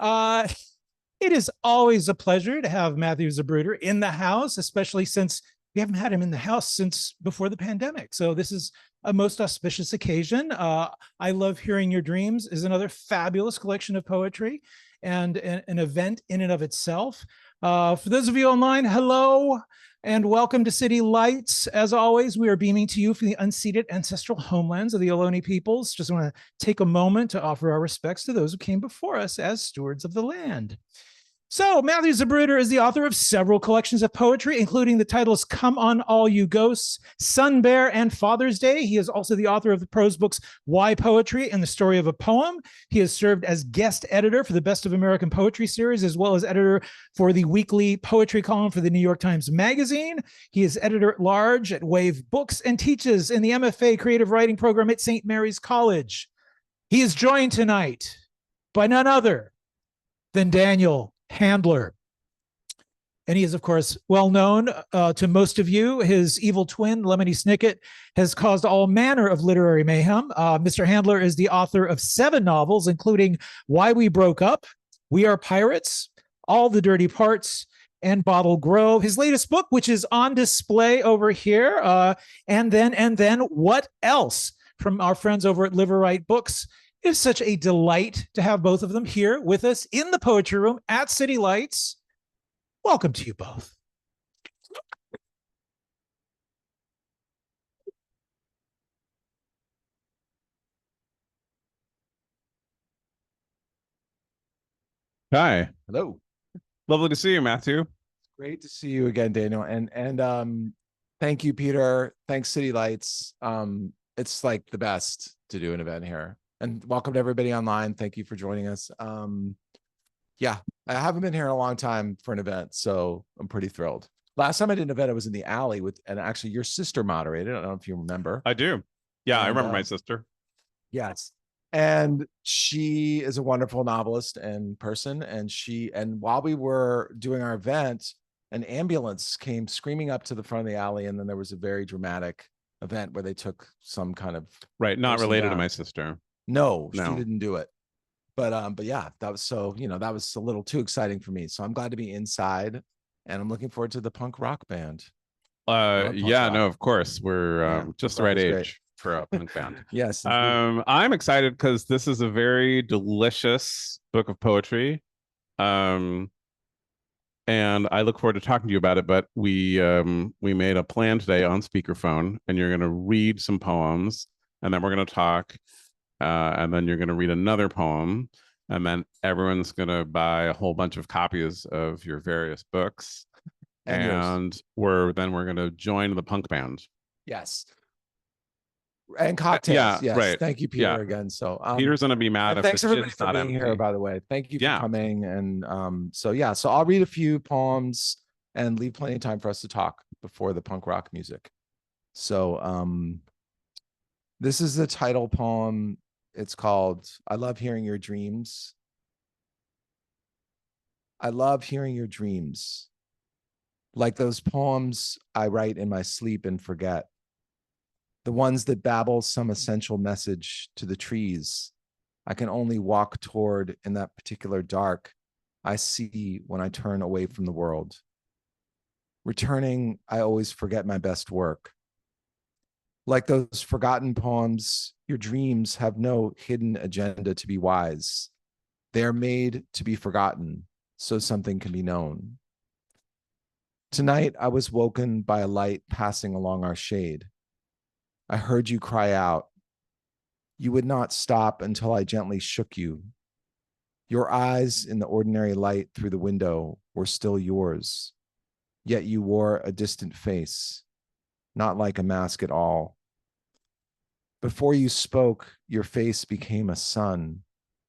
Uh, it is always a pleasure to have Matthew Zapruder in the house, especially since we haven't had him in the house since before the pandemic. So this is a most auspicious occasion. I Love Hearing Your Dreams is another fabulous collection of poetry and an event in and of itself. For those of you online, hello and welcome to City Lights. As always, we are beaming to you from the unceded ancestral homelands of the Ohlone peoples. Just want to take a moment to offer our respects to those who came before us as stewards of the land. So, Matthew Zapruder is the author of several collections of poetry, including the titles Come On All You Ghosts, Sun Bear, and Father's Day. He is also the author of the prose books Why Poetry and the Story of a Poem. He has served as guest editor for the Best of American Poetry series, as well as editor for the weekly poetry column for the New York Times Magazine. He is editor at large at Wave Books and teaches in the MFA Creative Writing program at St. Mary's College. He is joined tonight by none other than Daniel Handler. And he is, of course, well known to most of you. His evil twin, Lemony Snicket, has caused all manner of literary mayhem. Mr. Handler is the author of 7 novels, including Why We Broke Up, We Are Pirates, All the Dirty Parts, and Bottle Grove. His latest book, which is on display over here, and then What Else, from our friends over at Liverite Books. It is such a delight to have both of them here with us in the poetry room at City Lights. Welcome to you both. Hi. Hello. Lovely to see you, Matthew. Great to see you again, Daniel. And thank you, Peter. Thanks, City Lights. It's like the best to do an event here. And welcome to everybody online. Thank you for joining us. Yeah, I haven't been here in a long time for an event, so I'm pretty thrilled. Last time I did an event, I was in the alley and actually your sister moderated. I don't know if you remember. I do. Yeah, I remember my sister. Yes. And she is a wonderful novelist and person. And while we were doing our event, an ambulance came screaming up to the front of the alley. And then there was a very dramatic event where they took some kind of not related to my sister. No, she didn't do it. But yeah, that was that was a little too exciting for me. So I'm glad to be inside and I'm looking forward to the punk rock band. No, of course. We're just the right age. Great for a punk band. Yes. I'm excited because this is a very delicious book of poetry. And I look forward to talking to you about it. But we made a plan today on speakerphone, and you're going to read some poems, and then we're going to talk, and then you're going to read another poem, and then everyone's going to buy a whole bunch of copies of your various books, and we're going to join the punk band. Yes. And cocktails. Yes. Right. Thank you, Peter, again. So Peter's gonna be mad if thanks everybody for being empty. here, by the way. Thank you for coming. And so I'll read a few poems and leave plenty of time for us to talk before the punk rock music. So this is the title poem. It's called I Love Hearing Your Dreams. I love hearing your dreams, like those poems I write in my sleep and forget. The ones that babble some essential message to the trees I can only walk toward in that particular dark I see when I turn away from the world. Returning, I always forget my best work. Like those forgotten poems, your dreams have no hidden agenda to be wise. They are made to be forgotten so something can be known. Tonight, I was woken by a light passing along our shade. I heard you cry out. You would not stop until I gently shook you. Your eyes in the ordinary light through the window were still yours, yet you wore a distant face, not like a mask at all. Before you spoke, your face became a sun,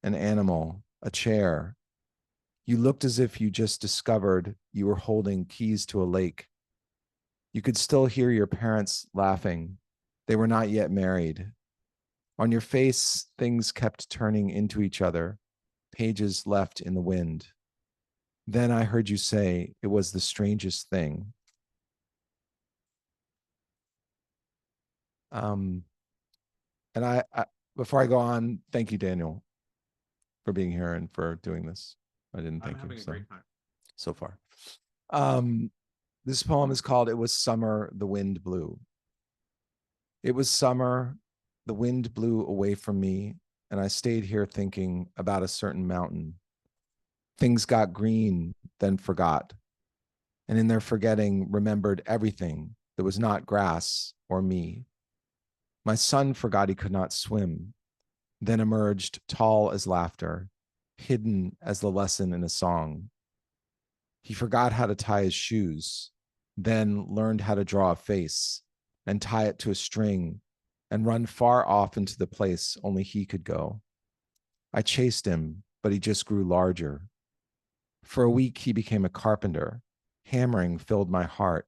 an animal, a chair. You looked as if you just discovered you were holding keys to a lake. You could still hear your parents laughing. They were not yet married. On your face, things kept turning into each other, pages left in the wind. Then I heard you say it was the strangest thing. And I before I go on, thank you, Daniel, for being here and for doing this. I didn't thank having you a great time. so far. This poem is called "It Was Summer, the Wind Blew." It was summer, the wind blew away from me, and I stayed here thinking about a certain mountain. Things got green, then forgot, and in their forgetting remembered everything that was not grass or me. My son forgot he could not swim, then emerged tall as laughter, hidden as the lesson in a song. He forgot how to tie his shoes, then learned how to draw a face and tie it to a string and run far off into the place only he could go. I chased him, but he just grew larger. For a week, he became a carpenter. Hammering filled my heart.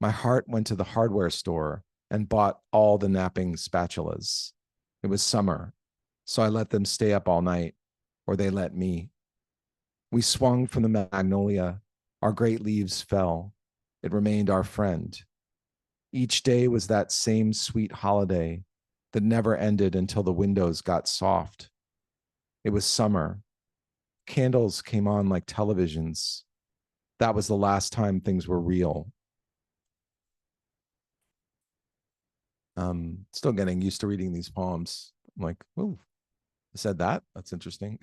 My heart went to the hardware store and bought all the napping spatulas. It was summer, so I let them stay up all night, or they let me. We swung from the magnolia. Our great leaves fell. It remained our friend. Each day was that same sweet holiday that never ended until the windows got soft. It was summer. Candles came on like televisions. That was the last time things were real. Still getting used to reading these poems. I'm like, oh, I said that. That's interesting.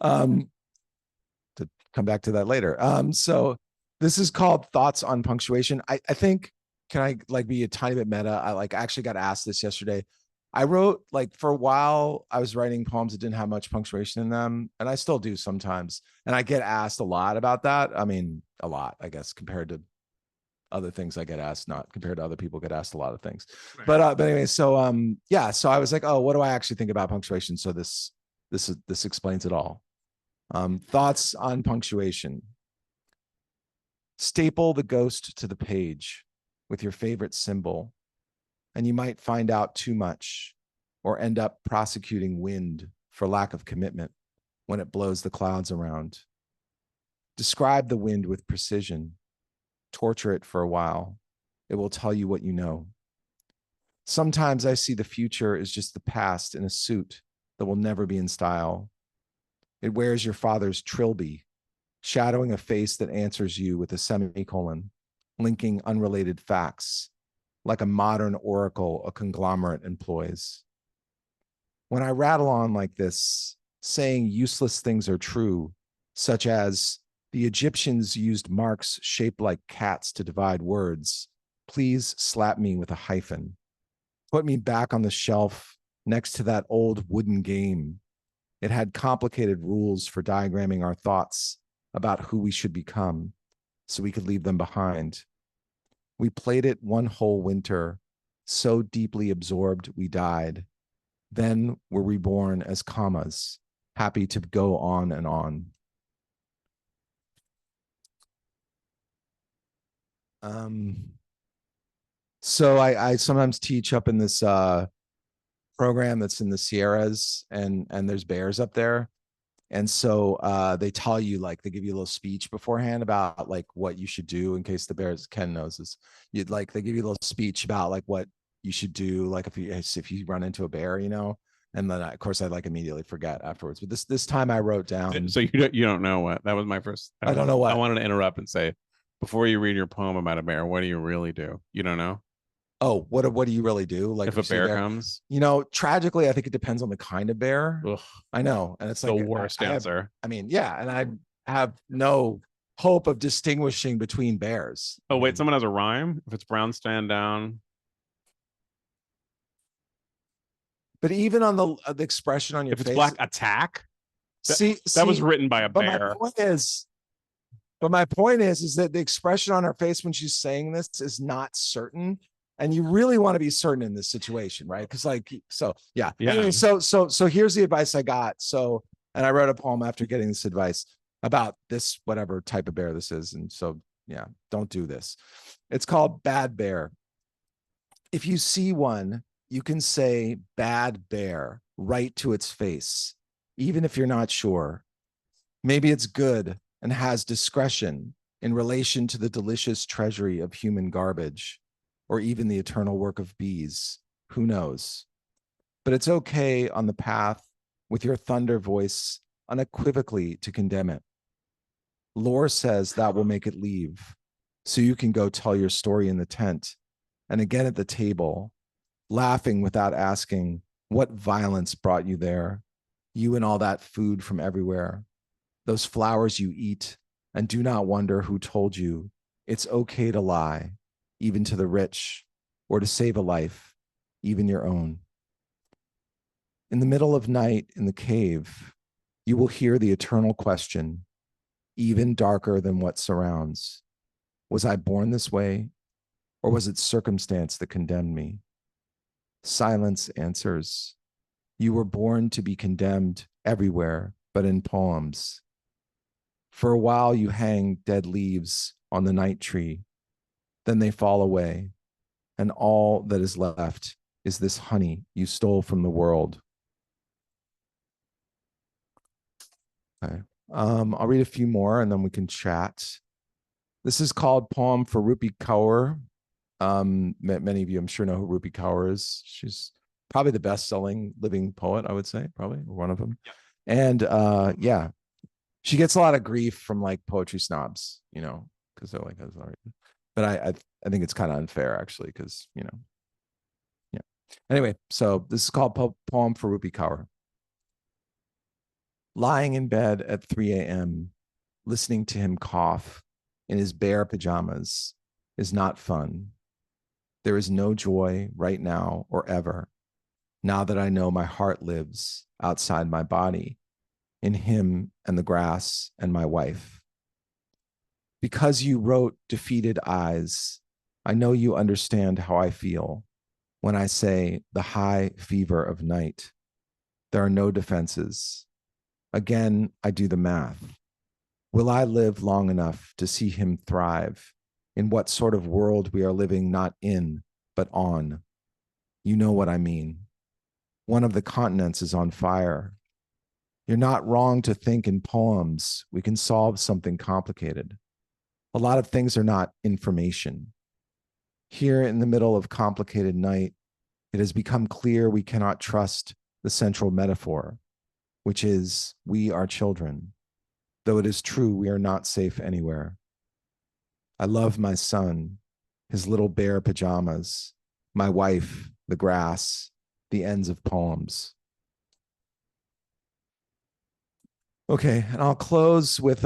To come back to that later. So this is called Thoughts on Punctuation. I think, can I like be a tiny bit meta? I like actually got asked this yesterday. I wrote like for a while, I was writing poems that didn't have much punctuation in them, and I still do sometimes. And I get asked a lot about that. I mean, a lot, I guess, compared to other things I get asked, not compared to other people get asked a lot of things. Right. But anyway, so yeah, so I was like, oh, what do I actually think about punctuation? So this explains it all. Thoughts on punctuation. Staple the ghost to the page with your favorite symbol, and you might find out too much or end up prosecuting wind for lack of commitment when it blows the clouds around. Describe the wind with precision. Torture it for a while. It will tell you what you know. Sometimes I see the future as just the past in a suit that will never be in style. It wears your father's trilby, shadowing a face that answers you with a semicolon, linking unrelated facts, like a modern oracle a conglomerate employs. When I rattle on like this, saying useless things are true, such as the Egyptians used marks shaped like cats to divide words, please slap me with a hyphen. Put me back on the shelf next to that old wooden game. It had complicated rules for diagramming our thoughts about who we should become, so we could leave them behind. We played it one whole winter, so deeply absorbed we died. Then were reborn as commas, happy to go on and on. So I sometimes teach up in this program that's in the Sierras, and there's bears up there. And so they tell you, like, they give you a little speech beforehand about like what you should do in case the bears, Ken knows this. You'd like, they give you a little speech about like what you should do, like if you run into a bear, you know. And then of course I like immediately forget afterwards. But this time I wrote down. So you don't know what that was my first. I don't know what. I wanted to interrupt and say, before you read your poem about a bear, what do you really do? You don't know? Oh, what do you really do? Like if a bear comes, you know, tragically, I think it depends on the kind of bear. Ugh, I know. And it's like the worst answer. I mean, yeah. And I have no hope of distinguishing between bears. Oh, wait, someone has a rhyme. If it's brown, stand down. But even on the expression on your face. If it's black, attack. That was written by a bear. But my point is that the expression on her face when she's saying this is not certain. And you really want to be certain in this situation, right? Because like, so yeah. Anyway, so here's the advice I got. So, and I wrote a poem after getting this advice about this, whatever type of bear this is. And so, yeah, don't do this. It's called Bad Bear. If you see one, you can say bad bear right to its face, even if you're not sure. Maybe it's good and has discretion in relation to the delicious treasury of human garbage, or even the eternal work of bees. Who knows? But it's okay on the path with your thunder voice unequivocally to condemn it. Lore says that will make it leave, so you can go tell your story in the tent, and again at the table, laughing without asking what violence brought you there, you and all that food from everywhere, those flowers you eat, and do not wonder who told you it's okay to lie, even to the rich, or to save a life, even your own. In the middle of night in the cave, you will hear the eternal question, even darker than what surrounds. Was I born this way, or was it circumstance that condemned me? Silence answers, you were born to be condemned everywhere, but in poems. For a while you hang dead leaves on the night tree, then they fall away, and all that is left is this honey you stole from the world. Okay. I'll read a few more and then we can chat. This is called Poem for Rupi Kaur. Many of you, I'm sure, know who Rupi Kaur is. She's probably the best-selling living poet, I would say, probably, or one of them. Yeah. And yeah, she gets a lot of grief from like poetry snobs, you know, because they're like, but I think it's kind of unfair actually, because you know, yeah. Anyway, so this is called Poem for Rupi Kaur. Lying in bed at 3 a.m., listening to him cough in his bare pajamas is not fun. There is no joy right now or ever, now that I know my heart lives outside my body, in him and the grass and my wife. Because you wrote Defeated Eyes, I know you understand how I feel when I say the high fever of night. There are no defenses. Again, I do the math. Will I live long enough to see him thrive in what sort of world we are living, not in, but on? You know what I mean. One of the continents is on fire. You're not wrong to think in poems we can solve something complicated. A lot of things are not information. Here in the middle of complicated night, it has become clear we cannot trust the central metaphor, which is we are children, though it is true we are not safe anywhere. I love my son, his little bare pajamas, my wife, the grass, the ends of poems. Okay, and I'll close with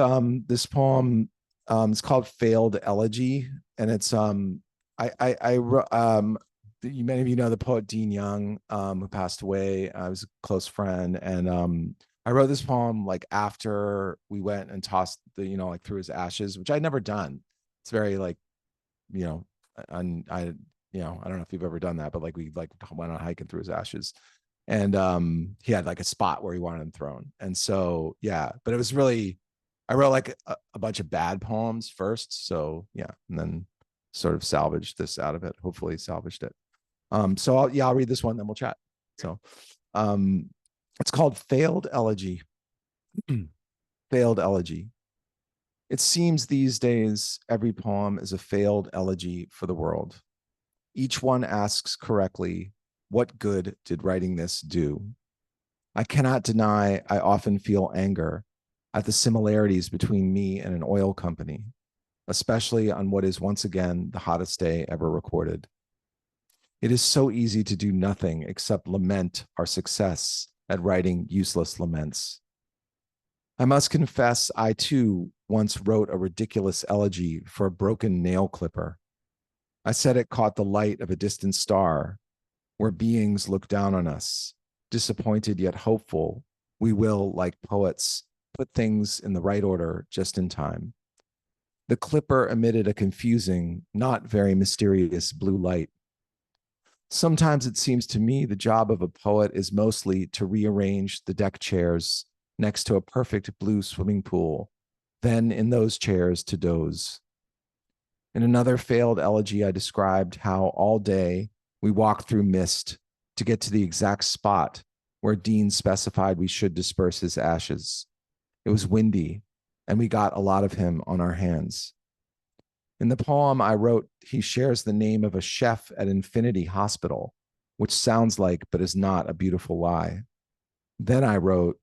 this poem. It's called Failed Elegy, and it's many of you know the poet Dean Young, who passed away. I was a close friend, and I wrote this poem like after we went and tossed the, you know, like through his ashes, which I'd never done. It's very like, you know, I don't know if you've ever done that, but like we like went on a hike and threw his ashes, and he had like a spot where he wanted him thrown, and so yeah. But it was really, I wrote like a bunch of bad poems first, so yeah, and then sort of salvaged this out of it. Hopefully, salvaged it. So I'll read this one, then we'll chat. So, it's called Failed Elegy. Failed Elegy. It seems these days every poem is a failed elegy for the world. Each one asks correctly, what good did writing this do? I cannot deny I often feel anger at the similarities between me and an oil company, especially on what is once again the hottest day ever recorded. It is so easy to do nothing except lament our success at writing useless laments. I must confess, I too once wrote a ridiculous elegy for a broken nail clipper. I said it caught the light of a distant star, where beings look down on us, disappointed yet hopeful. We will, like poets, put things in the right order just in time. The clipper emitted a confusing, not very mysterious blue light. Sometimes it seems to me the job of a poet is mostly to rearrange the deck chairs next to a perfect blue swimming pool, then in those chairs to doze. In another failed elegy, I described how all day we walked through mist to get to the exact spot where Dean specified we should disperse his ashes. It was windy, and we got a lot of him on our hands. In the poem I wrote, he shares the name of a chef at Infinity Hospital, which sounds like but is not a beautiful lie. Then I wrote,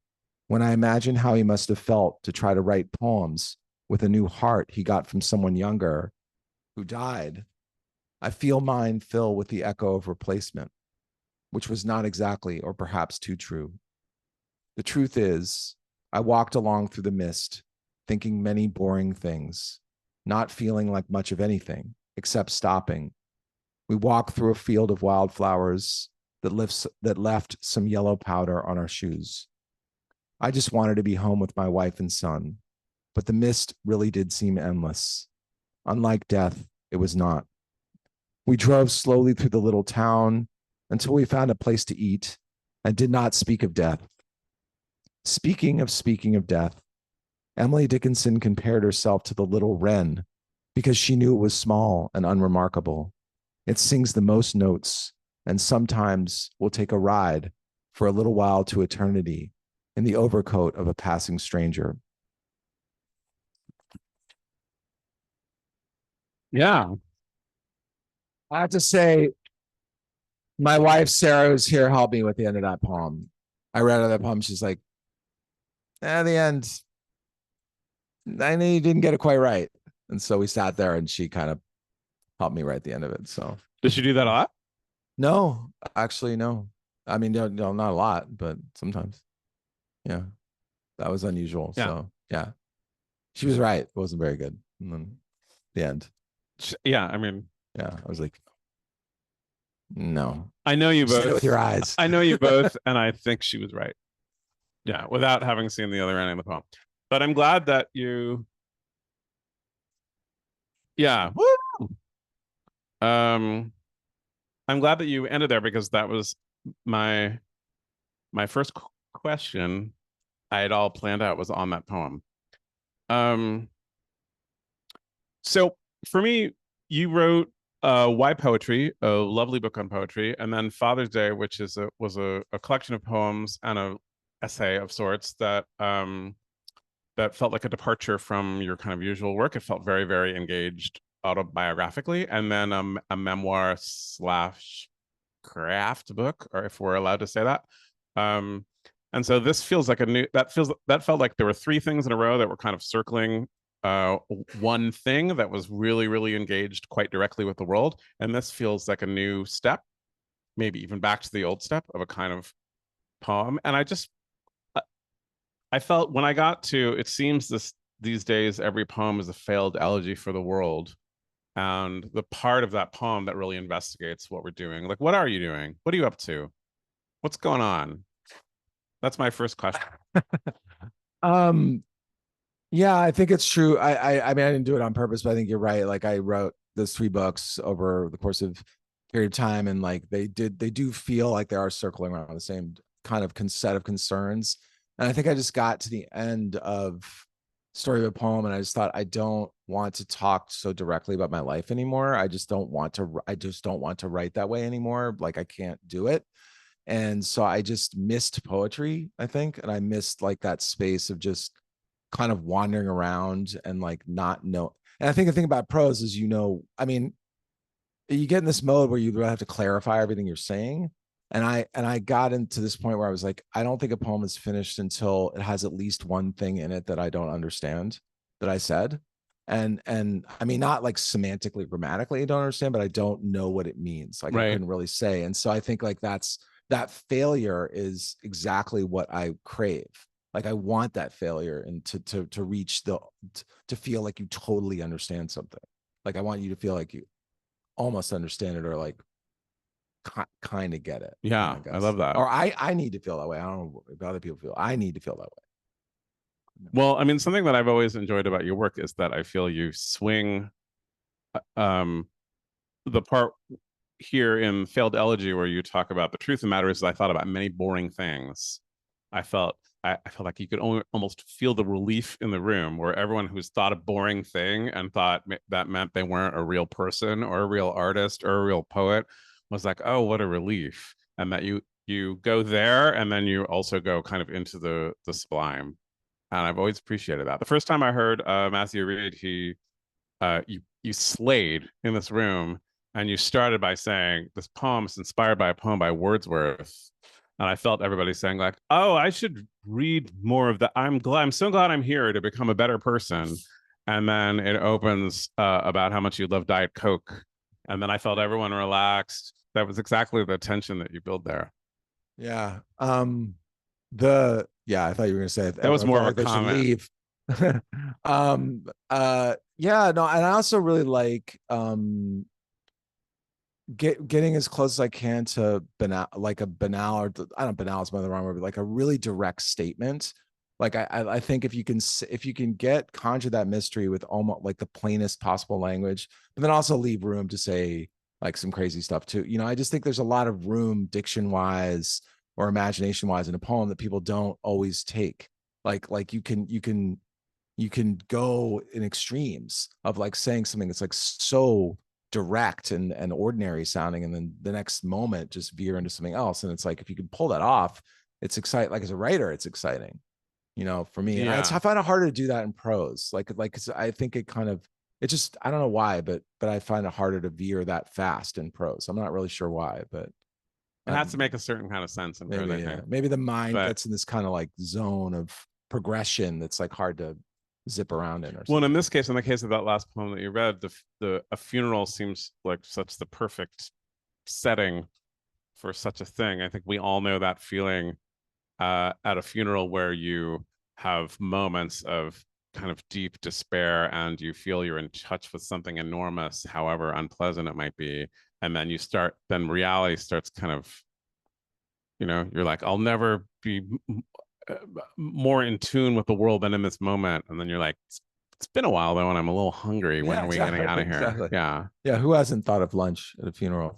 When I imagine how he must have felt to try to write poems with a new heart he got from someone younger who died, I feel mine fill with the echo of replacement, which was not exactly, or perhaps too true. The truth is, I walked along through the mist, thinking many boring things, not feeling like much of anything, except stopping. We walked through a field of wildflowers that left some yellow powder on our shoes. I just wanted to be home with my wife and son, but the mist really did seem endless. Unlike death, it was not. We drove slowly through the little town until we found a place to eat and did not speak of death. Speaking of death, Emily Dickinson compared herself to the little wren because she knew it was small and unremarkable. It sings the most notes and sometimes will take a ride for a little while to eternity in the overcoat of a passing stranger. Yeah. I have to say, my wife, Sarah, was here, helped me with the end of that poem. I read that poem. She's like, at the end, I knew you didn't get it quite right. And so we sat there and she kind of helped me write the end of it. So Did she do that a lot? no, actually, no. I mean, no, not a lot, but sometimes. Yeah. That was unusual. Yeah. So yeah. She was right. It wasn't very good. And then the end. Yeah, I mean, Yeah. I was like, no. I know you Say it both. with your eyes. I know you both, and I think she was right. Yeah, without having seen the other ending of the poem. But I'm glad that you. Yeah. Woo! I'm glad that you ended there because that was my first question. I had all planned out was on that poem. So for me, you wrote Why Poetry, a lovely book on poetry, and then Father's Day, which was a collection of poems and a essay of sorts that that felt like a departure from your kind of usual work. It felt very, very engaged autobiographically, and then a memoir slash craft book, or if we're allowed to say that. And so this feels like that felt like there were three things in a row that were kind of circling one thing that was really, really engaged quite directly with the world. And this feels like a new step, maybe even back to the old step of a kind of poem. And I felt when I got to, it seems these days, every poem is a failed elegy for the world. And the part of that poem that really investigates what we're doing, like, what are you doing? What are you up to? What's going on? That's my first question. Yeah, I think it's true. I mean, I didn't do it on purpose, but I think you're right. Like I wrote those three books over the course of a period of time, and like they do feel like they are circling around the same kind of set of concerns. And I think I just got to the end of Story of a Poem, and I just thought I don't want to talk so directly about my life anymore. I just don't want to write that way anymore. Like I can't do it. And so I just missed poetry, I think, and I missed like that space of just kind of wandering around and like not know. And I think the thing about prose is, I mean, you get in this mode where you really have to clarify everything you're saying. And I got into this point where I was like, I don't think a poem is finished until it has at least one thing in it that I don't understand that I said. And I mean, not like semantically, grammatically, I don't understand, but I don't know what it means. Like I couldn't really say. And so I think like that failure is exactly what I crave. Like I want that failure and to reach to feel like you totally understand something. Like I want you to feel like you almost understand it or like kind of get it. Yeah, I love that. Or I need to feel that way. I don't know if other people feel. I need to feel that way. Well, I mean, something that I've always enjoyed about your work is that I feel you swing the part here in Failed Elegy where you talk about the truth of the matter is I thought about many boring things. I felt like you could almost feel the relief in the room where everyone who's thought a boring thing and thought that meant they weren't a real person or a real artist or a real poet was like, oh, what a relief. And that you go there and then you also go kind of into the sublime. And I've always appreciated that. The first time I heard Matthew read, you slayed in this room, and you started by saying this poem is inspired by a poem by Wordsworth, And I felt everybody saying like, "Oh, I should read more of that. I'm so glad I'm here to become a better person." And then it opens about how much you love Diet Coke, and then I felt everyone relaxed. That was exactly the tension that you build there. Yeah. I thought you were gonna say That was everyone more felt of a like they should comment. leave. Yeah, no, and I also really like getting as close as I can to banal, like a banal, or I don't banal is the wrong word, but like a really direct statement. Like I think if you can get conjure that mystery with almost like the plainest possible language, but then also leave room to say like some crazy stuff too. You know, I just think there's a lot of room diction wise or imagination wise in a poem that people don't always take. Like you can go in extremes of like saying something that's like so direct and ordinary sounding, and then the next moment just veer into something else. And it's like if you can pull that off, it's exciting. Like as a writer, it's exciting, you know, for me. And I Yeah. find it harder to do that in prose. Like 'cause I think it just I don't know why, but I find it harder to veer that fast in prose. I'm not really sure why, but It has to make a certain kind of sense in prose, maybe I think. maybe the mind But gets in this kind of like zone of progression that's like hard to zip around in or well, something. in this case, in the case of that last poem that you read, the a funeral seems like such the perfect setting for such a thing. I think we all know that feeling at a funeral where you have moments of kind of deep despair and you feel you're in touch with something enormous, however unpleasant it might be. And then then reality starts kind of, you're like, I'll never be more in tune with the world than in this moment. And then you're like, it's been a while though, and I'm a little hungry. When Yeah, are we getting out exactly, of here? exactly. Yeah. Yeah, who hasn't thought of lunch at a funeral?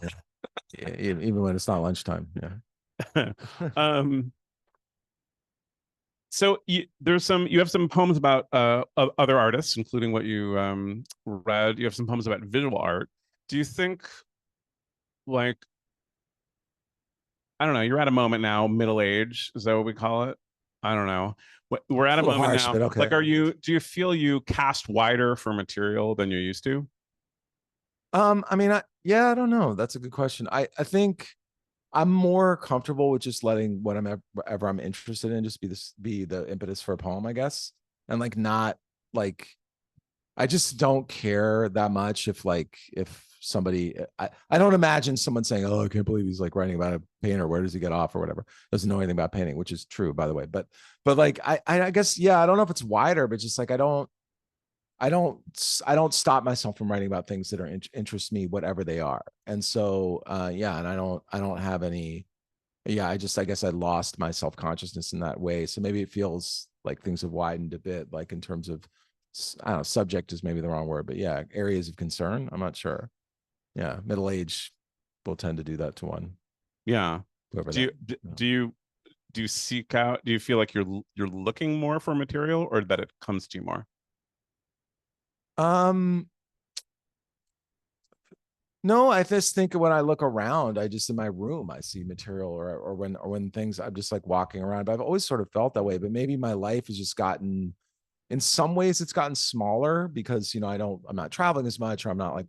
Even when it's not lunchtime. Yeah. um, so you have some poems about other artists, including what you read. You have some poems about visual art. Do you think, like, I don't know, you're at a moment now, middle age, is that what we call it? I don't know. We're It's at a a little moment harsh, now. but okay. Like, do you feel you cast wider for material than you used to? I mean, yeah, I don't know. That's a good question. I think I'm more comfortable with just letting what ever I'm interested in just be the impetus for a poem, I guess. And like not like I just don't care that much if somebody I don't imagine someone saying, "Oh, I can't believe he's like writing about a painter. Where does he get off or whatever?" Doesn't know anything about painting, which is true, by the way. But like I guess yeah, I don't know if it's wider, but just like I don't stop myself from writing about things that are interest me, whatever they are. And so yeah, and I don't have any. Yeah, I guess I lost my self-consciousness in that way. So maybe it feels like things have widened a bit, like in terms of I don't know, subject is maybe the wrong word, but yeah, areas of concern. I'm not sure. Yeah, middle age will tend to do that to one. Yeah. Whoever Do you that. do you do you seek out? Do you feel like you're looking more for material, or that it comes to you more? Um, no, I just think when I look around, I just in my room, I see material or when things I'm just like walking around. But I've always sort of felt that way. But maybe my life has just gotten in some ways it's gotten smaller because I'm not traveling as much or I'm not like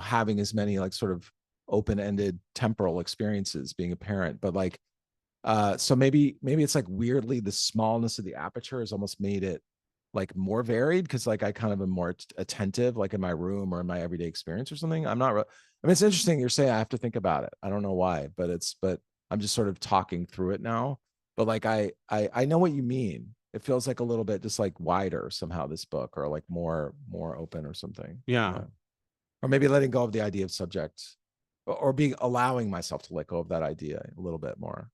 having as many like sort of open-ended temporal experiences being a parent. But like so maybe it's like weirdly the smallness of the aperture has almost made it like more varied because like I kind of am more attentive like in my room or in my everyday experience or something. I'm not I mean, it's interesting you're saying I have to think about it. I don't know why, but I'm just sort of talking through it now. But like I know what you mean. It feels like a little bit just like wider somehow, this book, or like more open or something. Yeah. Yeah. Or maybe letting go of the idea of subject or being allowing myself to let go of that idea a little bit more.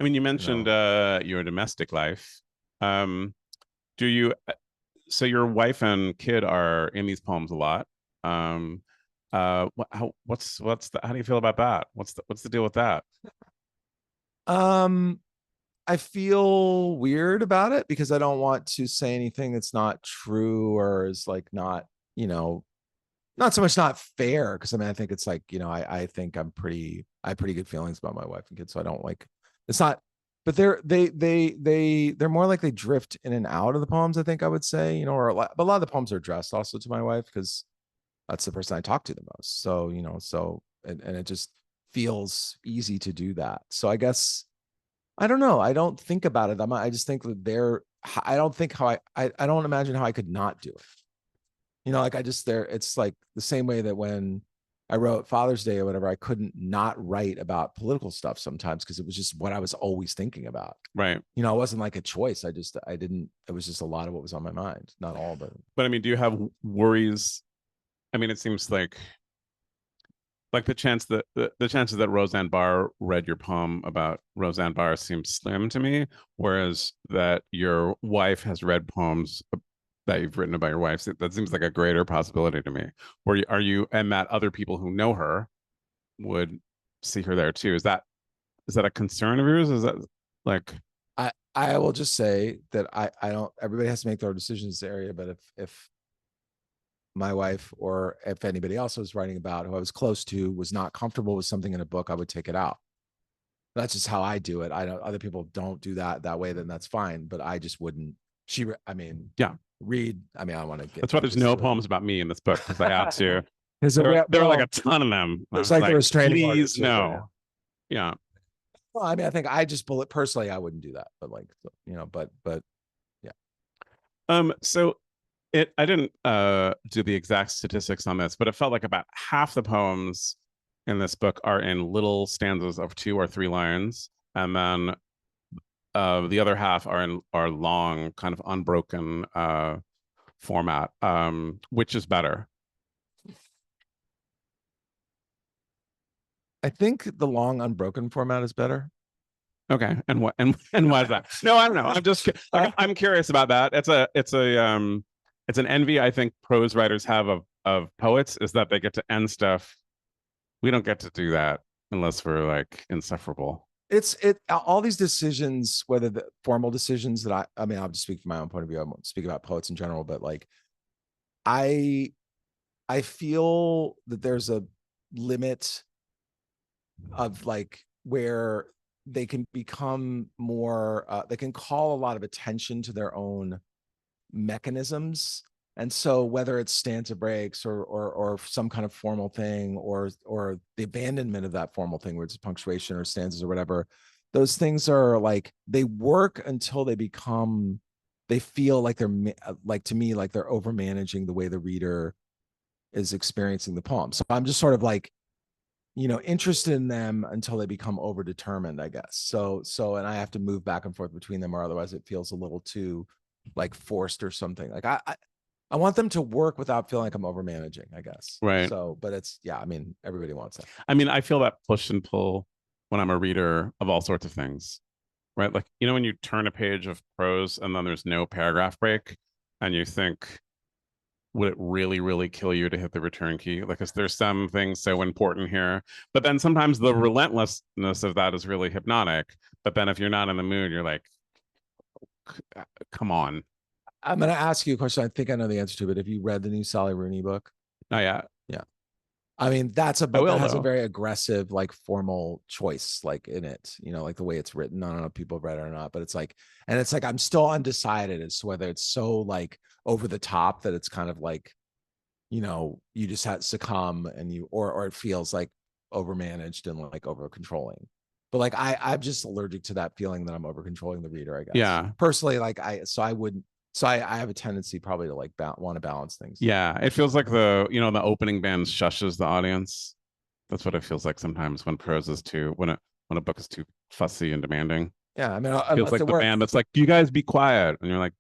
I mean, you mentioned your domestic life. Um, do you? So your wife and kid are in these poems a lot. Um, how do you feel about that? What's the deal with that? Um, I feel weird about it because I don't want to say anything that's not true or is like not, not so much not fair. Cause I mean, I think it's like, I think I have pretty good feelings about my wife and kids. So I don't like, it's not, but they're more like they drift in and out of the poems. I think I would say, but a lot of the poems are addressed also to my wife because that's the person I talk to the most. So, and it just feels easy to do that. So I guess, I don't know. I don't think about it. I just think that I don't think how I don't imagine how I could not do it. You know, like it's like the same way that when I wrote Father's Day or whatever, I couldn't not write about political stuff sometimes because it was just what I was always thinking about. Right. You know, it wasn't like a choice. It was just a lot of what was on my mind, not all, but. But I mean, do you have worries? I mean, it seems like the chances that Roseanne Barr read your poem about Roseanne Barr seems slim to me, whereas that your wife has read poems that you've written about your wife, that seems like a greater possibility to me. Where are you, and that other people who know her would see her there too? Is that a concern of yours? Is that like? I will just say that I don't. Everybody has to make their own decisions in this area, but if my wife or if anybody else I was writing about who I was close to was not comfortable with something in a book, I would take it out. That's just how I do it. I know other people don't do that way, then that's fine. But I just wouldn't. Read. I mean, I want to get. That's why there's no poems about me in this book, because I had to. There were like a ton of them. It's like the restraining order. Please no. Yeah. Well, I mean, I think I just personally, I wouldn't do that, but like, you know, but yeah. So I didn't do the exact statistics on this, but it felt like about half the poems in this book are in little stanzas of 2 or 3 lines, and then the other half are long, kind of unbroken format. Which is better? I think the long unbroken format is better. Okay, and what and why is that? No, I don't know. I'm just I'm curious about that. It's an envy I think prose writers have of poets, is that they get to end stuff. We don't get to do that unless we're like insufferable. All these decisions, whether the formal decisions that I mean, I'll just speak from my own point of view. I won't speak about poets in general, but like I feel that there's a limit of like where they can become more they can call a lot of attention to their own mechanisms, and so whether it's stanza breaks or some kind of formal thing or the abandonment of that formal thing where it's punctuation or stanzas or whatever, those things are like they work until they feel like they're like, to me, like they're over managing the way the reader is experiencing the poem. So I'm just sort of like, you know, interested in them until they become overdetermined, I guess. So, and I have to move back and forth between them, or otherwise it feels a little too like forced or something. Like I want them to work without feeling like I'm over managing, I guess. Right. So, but it's, yeah, I mean, everybody wants that. I mean, I feel that push and pull when I'm a reader of all sorts of things, right? Like, you know, when you turn a page of prose and then there's no paragraph break and you think, would it really, really kill you to hit the return key? Like, is there something so important here? But then sometimes the relentlessness of that is really hypnotic. But then if you're not in the mood, you're like, come on. I'm going to ask you a question. I think I know the answer to it. Have you read the new Sally Rooney book? Oh, yeah. Yeah. I mean, that's a book that has a very aggressive, like formal choice, like in it, you know, like the way it's written. I don't know if people have read it or not, but it's like, and it's like, I'm still undecided as to whether it's so like over the top that it's kind of like, you know, you just had to succumb and or it feels like overmanaged and like over controlling. But like, I'm just allergic to that feeling that I'm over controlling the reader, I guess. Yeah. Personally, like I have a tendency probably to like want to balance things. Yeah. It feels like the opening band shushes the audience. That's what it feels like sometimes when prose is when a book is too fussy and demanding. Yeah. I mean, it feels like the band that's like, you guys be quiet. And you're like,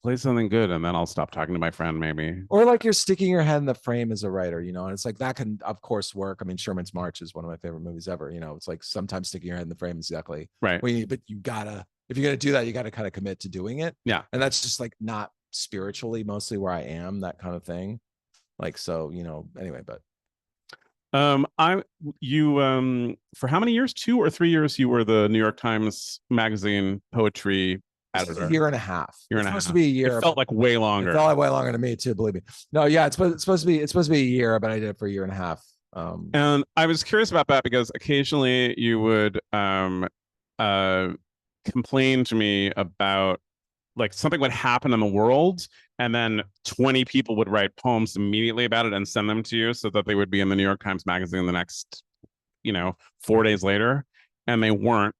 play something good, and then I'll stop talking to my friend, maybe. Or like you're sticking your head in the frame as a writer, you know, and it's like that can, of course, work. I mean, Sherman's March is one of my favorite movies ever. You know, it's like sometimes sticking your head in the frame is exactly right. But you gotta, if you're gonna do that, you gotta kind of commit to doing it. Yeah, and that's just like not spiritually mostly where I am, that kind of thing. Like, so, you know, anyway, but. For how many years? 2 or 3 years you were the New York Times Magazine poetry editor. A year and a half. It's supposed to be a year. It felt like way longer. It felt like way longer to me too, believe me. No, yeah, it's supposed to be a year, but I did it for a year and a half. And I was curious about that because occasionally you would complain to me about like something would happen in the world, and then 20 people would write poems immediately about it and send them to you so that they would be in the New York Times Magazine the next, 4 days later, and they weren't.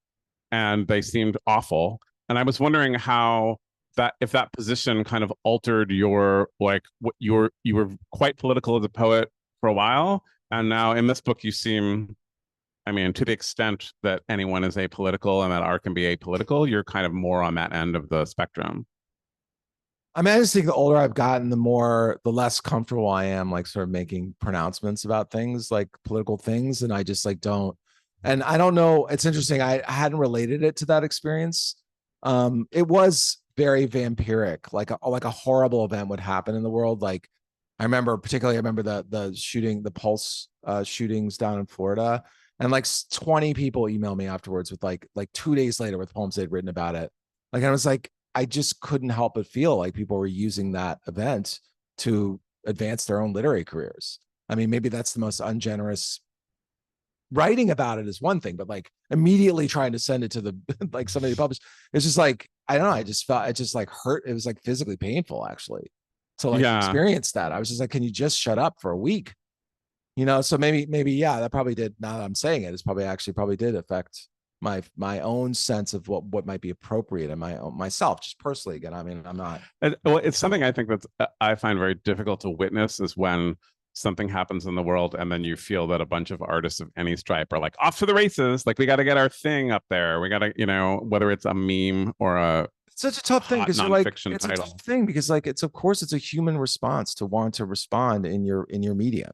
and they seemed awful. And I was wondering how that, if that position kind of altered your, like, what you were quite political as a poet for a while, and now in this book you seem, I mean, to the extent that anyone is apolitical and that art can be apolitical, you're kind of more on that end of the spectrum. I mean, I just think the older I've gotten, the less comfortable I am, like sort of making pronouncements about things, like political things. And I just like don't, and I don't know. It's interesting. I hadn't related it to that experience. It was very vampiric, like a horrible event would happen in the world. Like I remember the shooting, the Pulse shootings down in Florida. And like 20 people emailed me afterwards with like 2 days later with poems they'd written about it. Like I was like, I just couldn't help but feel like people were using that event to advance their own literary careers. I mean, maybe that's the most ungenerous. Writing about it is one thing, but like immediately trying to send it to the like somebody published, it's just like, I don't know. I just felt it just like hurt. It was like physically painful actually to like experience that. I was just like, can you just shut up for a week? You know, so maybe, yeah, that probably did. Now that I'm saying it, it's probably did affect my own sense of what might be appropriate in myself, just personally. Again, I mean, I'm not. Well, it's something I think that I find very difficult to witness, is when something happens in the world and then you feel that a bunch of artists of any stripe are like off to the races. Like, we got to get our thing up there. We got to, you know, whether it's a meme or it's such a tough thing because you're like, it's title. a tough thing because like it's, of course it's a human response to want to respond in your media.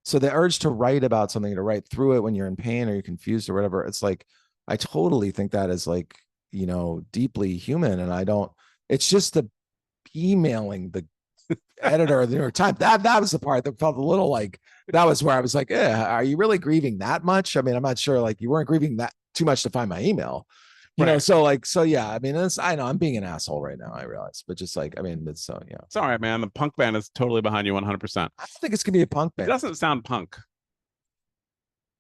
So the urge to write about something, to write through it when you're in pain or you're confused or whatever, it's like, I totally think that is like, you know, deeply human. And I don't, it's just the emailing the editor of the New York Times. That was the part that felt a little like, that was where I was like, are you really grieving that much? I mean, I'm not sure, like you weren't grieving that too much to find my email. You know, so yeah, I mean, I know I'm being an asshole right now, I realize, but just like, I mean, it's so, yeah. It's all right, man. The punk band is totally behind you 100%. I don't think it's gonna be a punk band. It doesn't sound punk.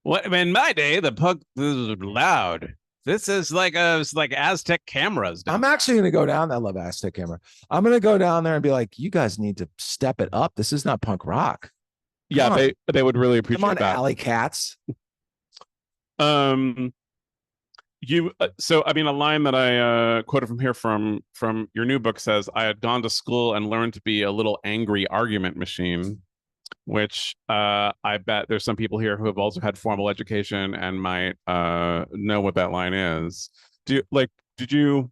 What, in my day, the punk is loud. This is like Aztec cameras. I'm actually gonna go down. I love Aztec camera. I'm gonna go down there and be like, you guys need to step it up. This is not punk rock. Yeah, they would really appreciate Come on, that. Alley Cats. So I mean, a line that I quoted from here from your new book says, I had gone to school and learned to be a little angry argument machine, which I bet there's some people here who have also had formal education and might know what that line is. Did you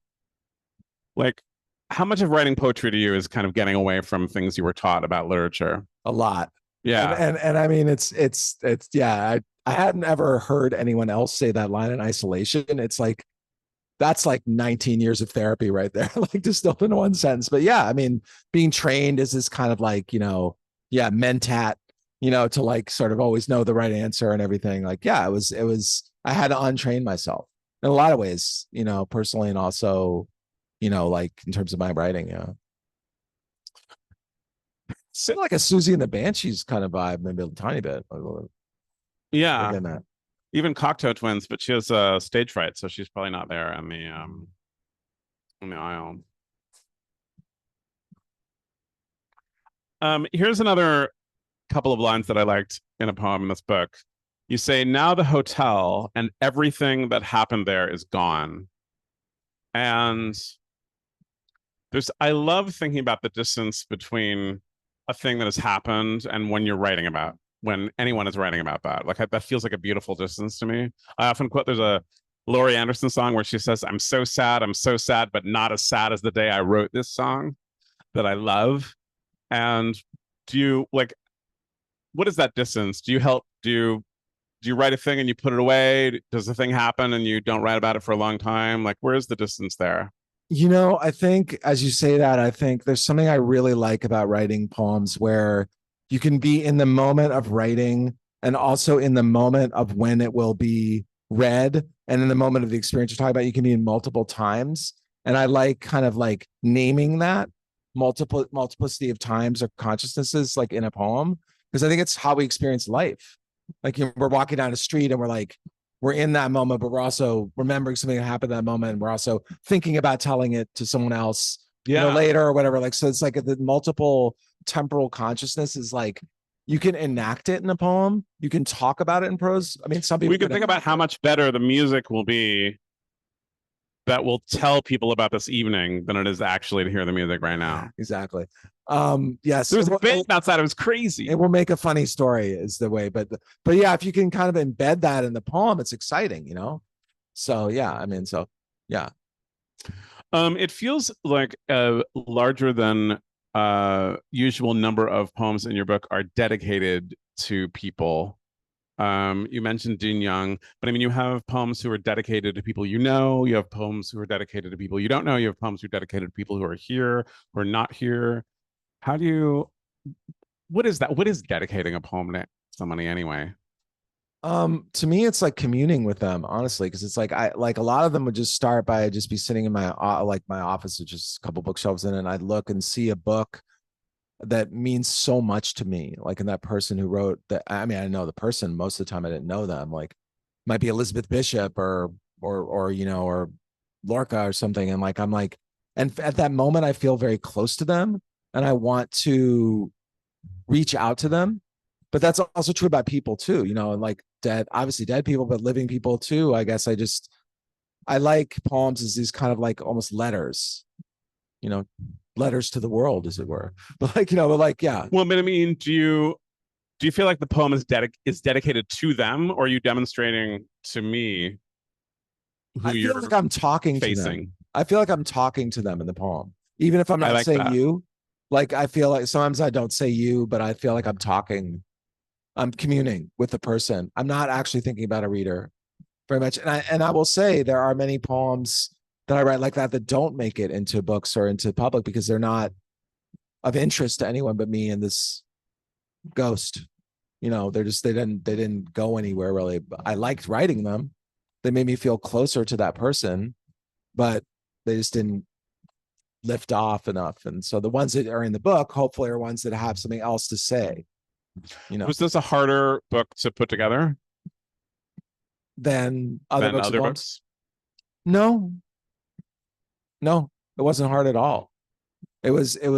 how much of writing poetry to you is kind of getting away from things you were taught about literature? A lot. Yeah. And I mean, it's yeah, I hadn't ever heard anyone else say that line in isolation. It's like, that's like 19 years of therapy right there, like distilled in one sentence. But yeah, I mean, being trained is this kind of like, you know, yeah, mentat, you know, to like sort of always know the right answer and everything. Like, yeah, it was, I had to untrain myself in a lot of ways, you know, personally, and also, you know, like in terms of my writing, yeah. It's like a Susie and the Banshees kind of vibe, maybe a tiny bit. Yeah, even Cocteau Twins, but she has stage fright, so she's probably not there on the aisle. Here's another couple of lines that I liked in a poem in this book. You say, now the hotel and everything that happened there is gone. And I love thinking about the distance between a thing that has happened and when anyone is writing about that. Like, that feels like a beautiful distance to me. I often quote, there's a Laurie Anderson song where she says, I'm so sad, but not as sad as the day I wrote this song, that I love. And do you what is that distance? Do you write a thing and you put it away? Does the thing happen and you don't write about it for a long time? Like, where is the distance there? You know, I think as you say that, I think there's something I really like about writing poems where you can be in the moment of writing and also in the moment of when it will be read, and in the moment of the experience you're talking about, you can be in multiple times. And I like kind of like naming that multiplicity of times or consciousnesses, like in a poem, because I think it's how we experience life. Like, we're walking down the street and we're in that moment, but we're also remembering something that happened at that moment. And we're also thinking about telling it to someone else, you know, later or whatever. Like, so it's like the multiple temporal consciousness is like, you can enact it in a poem. You can talk about it in prose. I mean, some people, we can think about how much better the music will be that will tell people about this evening than it is actually to hear the music right now. Exactly. Yes, There was a band outside. It was crazy. it will make a funny story is the way, but yeah, if you can kind of embed that in the poem, it's exciting, you know? So yeah, I mean, so yeah. It feels like a larger than usual number of poems in your book are dedicated to people. You mentioned Dean Young, but I mean, you have poems who are dedicated to people you know. You have poems who are dedicated to people you don't know. You have poems who are dedicated to people who are here or not here. How do you? What is that? What is dedicating a poem to somebody anyway? To me, it's like communing with them, honestly, because it's like I like a lot of them would just start by just be sitting in my like my office with just a couple bookshelves in it, and I'd look and see a book that means so much to me, like in that person who wrote that. I mean, I know the person most of the time. I didn't know them. Like, might be Elizabeth Bishop or you know, or Lorca or something, and like I'm like, and at that moment, I feel very close to them, and I want to reach out to them. But that's also true about people too, you know, and like obviously dead people, but living people too. I guess I like poems as these kind of like almost letters, you know, letters to the world, as it were. But like, you know, but like, yeah. Well, but I mean, do you feel like the poem is dedicated to them, or are you demonstrating to me who I feel you're like I'm talking to them. facing? I feel like I'm talking to them in the poem, even if I'm not like saying that. you. Like I feel like sometimes I don't say you, but I feel like I'm talking. I'm communing with the person. I'm not actually thinking about a reader very much. And I will say there are many poems that I write like that don't make it into books or into public because they're not of interest to anyone but me and this ghost. You know, they didn't go anywhere really. I liked writing them. They made me feel closer to that person, but they just didn't lift off enough. And so the ones that are in the book, hopefully, are ones that have something else to say. You know, Was this a harder book to put together than other than books? other books? No, no, it wasn't hard at all. It wasn't. It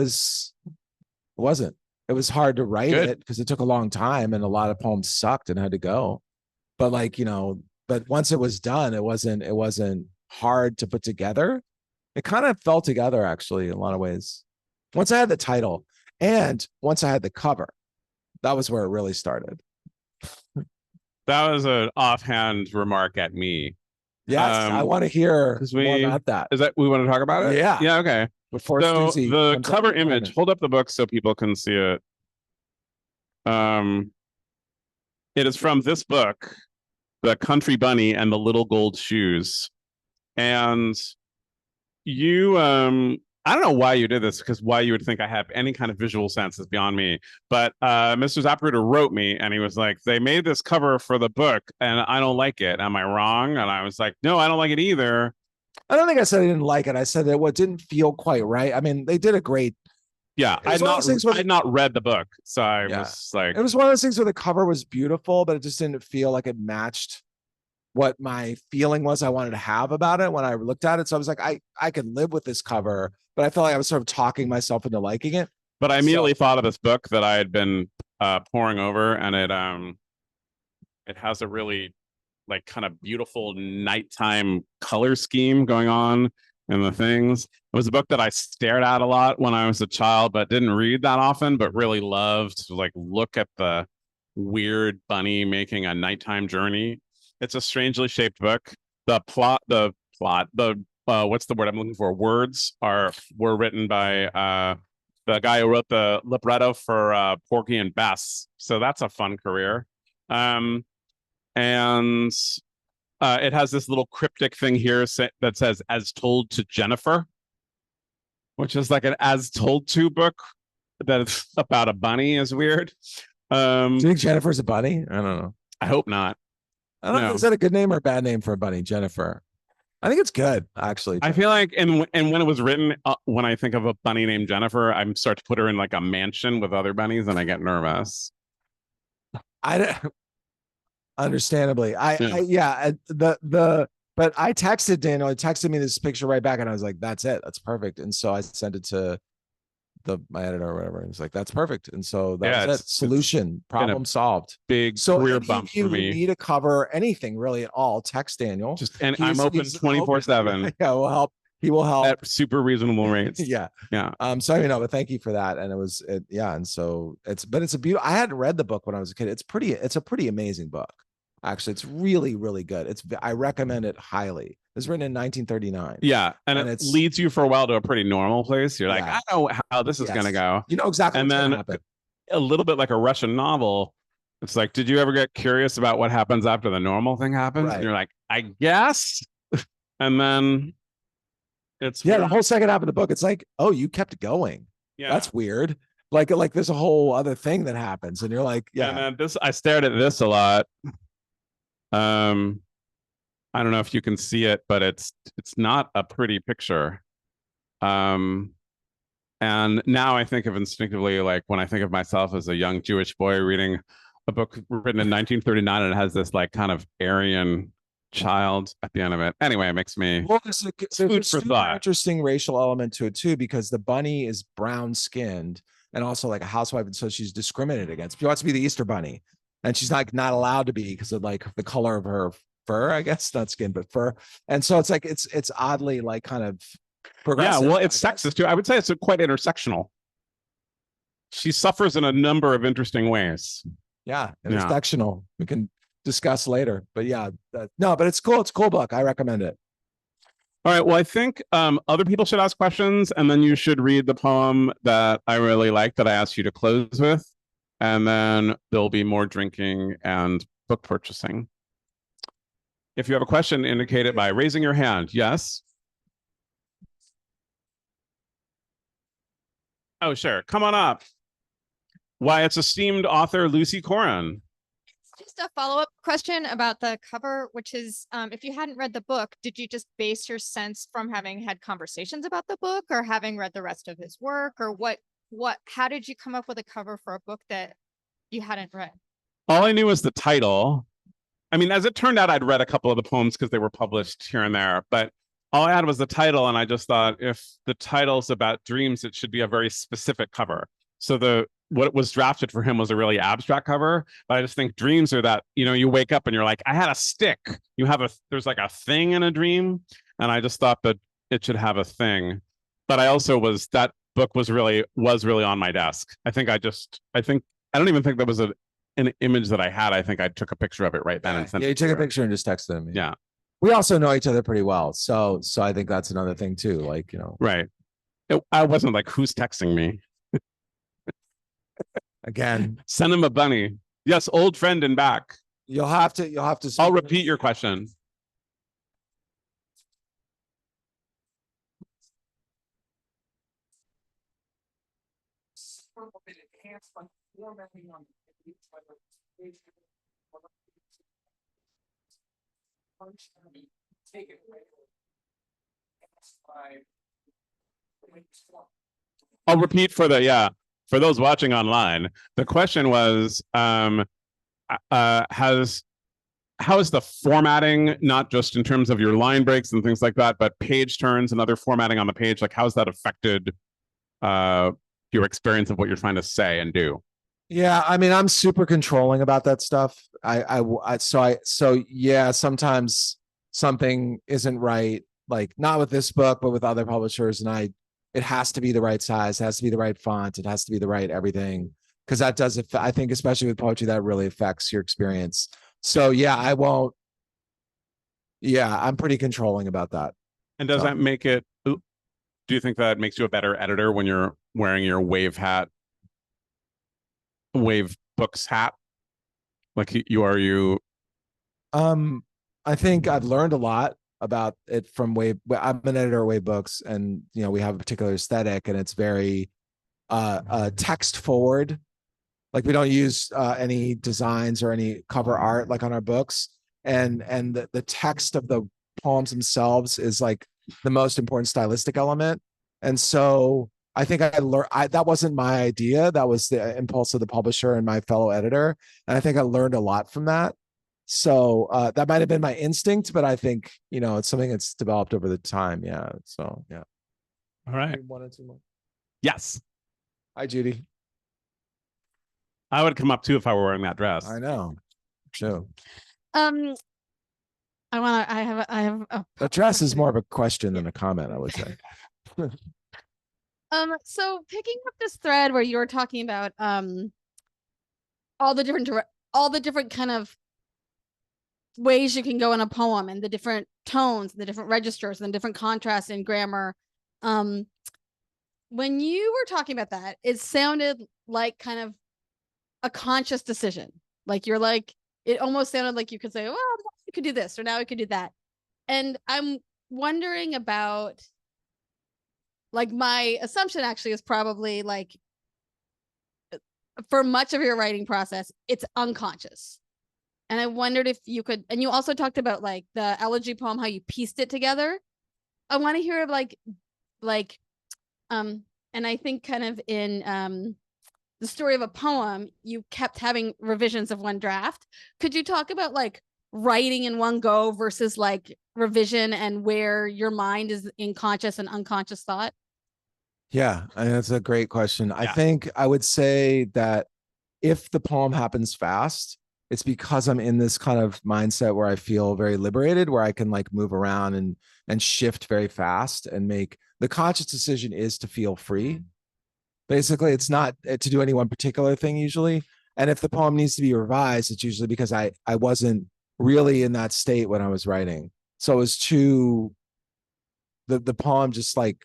was hard to write Good. it because it took a long time and a lot of poems sucked and had to go. But like, you know, but once it was done, it wasn't hard to put together. It kind of fell together actually in a lot of ways. Once I had the title and once I had the cover, that was where it really started. That was an offhand remark at me. Yes, I want to hear more about that. Is that we want to talk about it? Yeah. Yeah. Okay. Before So Susie the comes cover up with image. comment. Hold up the book so people can see it. It is from this book, The Country Bunny and the Little Gold Shoes, and you I don't know why you did this, because why you would think I have any kind of visual sense is beyond me. But Mr. Zapruder wrote me and he was like, they made this cover for the book and I don't like it. Am I wrong? And I was like, no, I don't like it either. I don't think I said I didn't like it. I said that what didn't feel quite right. I mean, they did a great. Yeah, I'd not read the book. So I was like, it was one of those things where the cover was beautiful, but it just didn't feel like it matched what my feeling was I wanted to have about it when I looked at it. So I was like, I could live with this cover, but I felt like I was sort of talking myself into liking it. But I immediately thought of this book that I had been poring over, and it has a really like kind of beautiful nighttime color scheme going on in the things. It was a book that I stared at a lot when I was a child, but didn't read that often, but really loved to like look at the weird bunny making a nighttime journey. It's a strangely shaped book. The what's the word I'm looking for? Words were written by the guy who wrote the libretto for Porgy and Bess. So that's a fun career. And it has this little cryptic thing here that says "as told to Jennifer," which is like an "as told to" book that's about a bunny. Is weird. Do you think Jennifer's a bunny? I don't know. I hope not. I don't know. Is that a good name or a bad name for a bunny, Jennifer? I think it's good, actually. I feel like, and when it was written, when I think of a bunny named Jennifer, I start to put her in like a mansion with other bunnies, and I get nervous. Understandably, but I texted Daniel. He texted me this picture right back, and I was like, "That's it. That's perfect." And so I sent it to my editor or whatever. And he's like, that's perfect. And so that Yeah, was it. Solution, problem solved. Big So career if bump you for me. need to cover anything really at all, text Daniel. And I'm open 24/7. Yeah, we'll help. He will help at super reasonable rates. Yeah. Yeah. So but thank you for that. And and so it's a beautiful. I hadn't read the book when I was a kid. It's a pretty amazing book. Actually, it's really, really good. I recommend it highly. It was written in 1939. Yeah. And it leads you for a while to a pretty normal place. You're like, I know how this is going to go. You know exactly what's going to happen. A little bit like a Russian novel. It's like, did you ever get curious about what happens after the normal thing happens? Right. And you're like, I guess. And then it's the whole second half of the book, it's like, oh, you kept going. Yeah. That's weird. Like there's a whole other thing that happens. And you're like, yeah. And then I stared at this a lot. I don't know if you can see it, but it's not a pretty picture. And now I think of instinctively, like when I think of myself as a young Jewish boy reading a book written in 1939, and it has this like kind of Aryan child at the end of it. Anyway, it makes me there's a super interesting racial element to it too, because the bunny is brown skinned and also like a housewife, and so she's discriminated against. She wants to be the Easter bunny, and she's not allowed to be because of like the color of her fur, I guess, not skin but fur. And so it's like it's oddly like kind of progressive. Yeah, well, it's sexist too. I would say it's quite intersectional. She suffers in a number of interesting ways. Yeah, intersectional. We can discuss later, but yeah, but it's cool. It's a cool book. I recommend it. All right. Well, I think other people should ask questions, and then you should read the poem that I really like that I asked you to close with, and then there'll be more drinking and book purchasing. If you have a question, indicate it by raising your hand. Yes. Oh, sure. Come on up. Why, it's esteemed author Lucy Corin. Just a follow-up question about the cover, which is, if you hadn't read the book, did you just base your sense from having had conversations about the book, or having read the rest of his work, or how did you come up with a cover for a book that you hadn't read? All I knew was the title. I mean, as it turned out, I'd read a couple of the poems because they were published here and there, but all I had was the title, and I just thought if the title's about dreams, it should be a very specific cover. So what was drafted for him was a really abstract cover, but I just think dreams are that, you wake up and you're like, I had a stick. There's like a thing in a dream, and I just thought that it should have a thing. But I also that book was really on my desk. I don't even think that was an image that I had. I think I took a picture of it right then and sent it. Yeah, you took a picture and just texted him. Yeah. We also know each other pretty well. So I think that's another thing too. Like, Right. I wasn't like, who's texting me? Again, send him a bunny. Yes, old friend and back. You'll have to. I'll repeat your question. I'll repeat for those watching online. The question was, how is the formatting, not just in terms of your line breaks and things like that, but page turns and other formatting on the page, like how's that affected your experience of what you're trying to say and do? Yeah, I mean, I'm super controlling about that stuff. So sometimes something isn't right, like not with this book, but with other publishers, and it has to be the right size, it has to be the right font, it has to be the right everything, because that does it. I think especially with poetry, that really affects your experience. So yeah, I won't. Yeah, I'm pretty controlling about that. And does that make it? Do you think that makes you a better editor when you're wearing your wave books hat? Like you? I think I've learned a lot about it from Wave. I'm an editor at Wave Books, and we have a particular aesthetic, and it's very text forward. Like we don't use any designs or any cover art like on our books, and the text of the poems themselves is like the most important stylistic element. And so I think I learned that wasn't my idea. That was the impulse of the publisher and my fellow editor, and I think I learned a lot from that. So that might have been my instinct, but I think it's something that's developed over the time. Yeah. So yeah. All right. One or two more. Yes. Hi, Judy. I would come up too if I were wearing that dress. I know. True. I have a The dress is question. more of a question than a comment, I would say. So picking up this thread where you were talking about all the different kind of ways you can go in a poem and the different tones and the different registers and the different contrasts in grammar. When you were talking about that, it sounded like kind of a conscious decision. Like you're like, it almost sounded like you could say, well, now we could do this or now we could do that. And I'm wondering about, like, my assumption actually is probably like, for much of your writing process, it's unconscious. And I wondered if you could, and you also talked about like the elegy poem, how you pieced it together. I want to hear of and I think kind of in the story of a poem, you kept having revisions of one draft. Could you talk about like writing in one go versus like revision and where your mind is in conscious and unconscious thought? Yeah, I mean, that's a great question. I Yeah. think I would say that if the poem happens fast, it's because I'm in this kind of mindset where I feel very liberated, where I can like move around and shift very fast and make the conscious decision is to feel free. Basically, it's not to do any one particular thing usually. And if the poem needs to be revised, it's usually because I wasn't really in that state when I was writing. So it was the poem just like